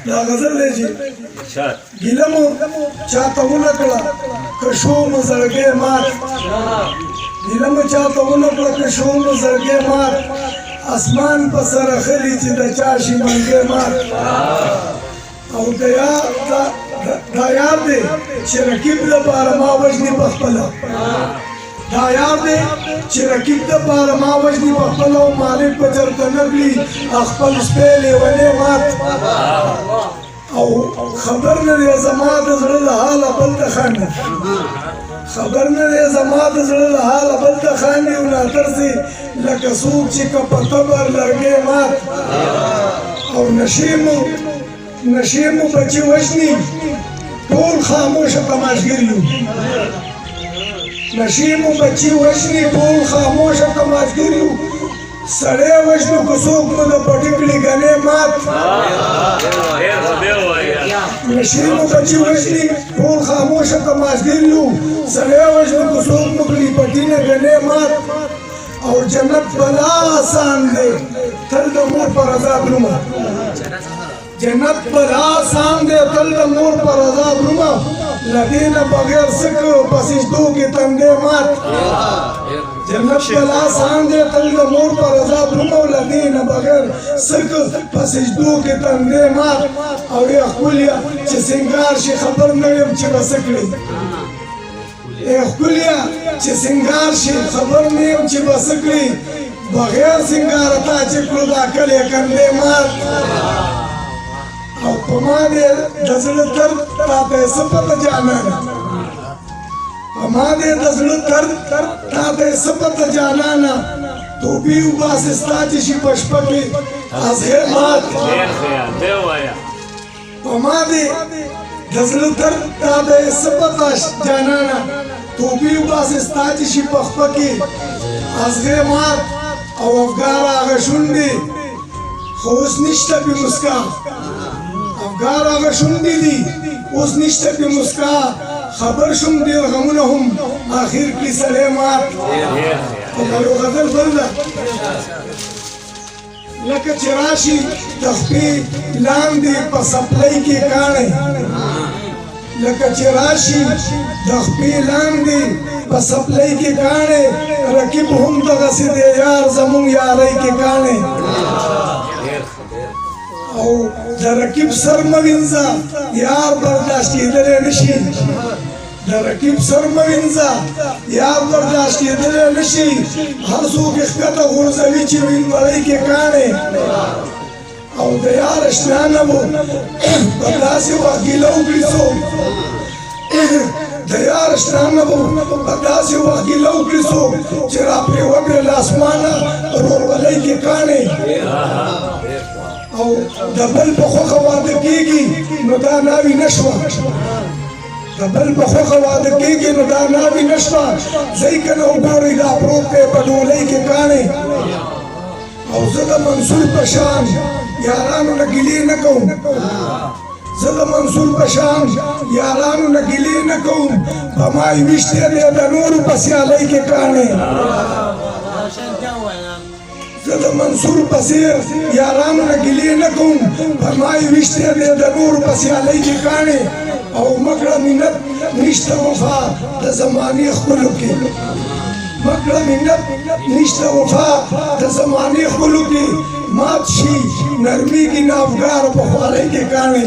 دا غزل دی چې ګیله مو چاته ونه کړه که شو مو زړګی مات ګیله مو چاته ونه کړه که شو مو زړګی مات اسمان په سر خلی چې د چا شي منګی مات او دا یار دی چې رقیب لپاره ما وژني په خپله دا یار دی چې رقیب دپاره ما وژني په خپله او مالک په چرته نه کړي خپل سپی لیونی مات او خبر نه دی زما د زړه له حاله بل ته خاندي خبر نه دی زما د زړه له حاله بل ته خاندي او ناترسي لکه څوک چې که په تبر لرګی مات او نشې مو بچي وژني ټول خاموشه تماشګر یو نشې مو بچي وژني ټول خاموشه تماشګر یو سړی وژنو که څوک مو د پټې کړي ګنې مات نشې مو بچي وژني ټول خاموشه تماشګر یو سړی وژنو که څوک مو کړي پټې نه ګنې مات او جنت بلا آسان دی تل د مور پر رضا درومه جنت بلا آسان دی تل د مور پر رضا درومه لدې نه بغیر سکو په سجدو کې تندی مات جنت بلا آسان دی تل د مور پر رضا درومه لدې نه بغیر سکو په سجدو کې تندی مات او یا ښکلیا چې سنګار شي خبر نه یم چې به څه کړي ښکلیا چې سنګار شي خبر نه یم چې به څه کړي بغیر سنګاره تا چې کړو دا کلی کندی مات او په ما دې د زړه درد تاته یې څه پته جانانه په ما دې د زړه درد تاته یې څه پته جانانه توبې وباسې ستا چې شي په شپه کې اذهې مات په ما دې د زړه درد تاته یې څه پته جانانه توبې وباسې ستا چې شي په شپه کې اذهې مات او افګار هغه شونډې خو اوس نشته پې مسکا افګار هغه شونډې دي اوس نشته پې مسکا خبر شوم ډېر غمونه هم اخر کړي سړی مات او یو غزل بل ده لکه چې راشي د خپې لاندې په سپلۍ کې کاڼی لکه چې راشي د خپې لاندې په سپلۍ کې کاڼی رقیب هم دغسې دی یار زمونږ یارۍ کې کاڼی او د رقیب سر مه وینځه یار برداشت کېدلی نشي د رقیب سر مه وینځه یار برداشت کېدلی نشي هر څوک یې ښکته غورځوي چې وینوړۍ کې کاڼی او د یار اشنا نه وو په داسې وخت ګیله وکړي څوک د یار اشنا نه وو په داسې وخت ګیله وکړي څوک چې راپرېوتې له اسمانه رورولۍ کې کاڼی او د بل په خوښه واده کېږي نو دا ناوې نه شوه د بل په خوښه واده کېږي نو دا ناوې نه شوه ځئ که نه وګورئ دا پروت دی په ډولۍ کې کاڼی او زه د منصور په شان یارانو نه ګیلې نه کوم زه د منصور په شان یارانو نه ګیلې نه کوم په ما یې ویشتی دی د نورو په سیالۍ کې کاڼی زه د منصور په څېر یارانو نه ګیلې نه کوم په ما یې ویشتی دی د نورو په سیالۍ کې کاڼی او مه کړه مینت نشته وفا د زمانې ښکلو کې مه کړه مینت نشته وفا د زمانې ښکلو کې مات شي نرمېږي نه افګار په خوارۍ کې کاڼی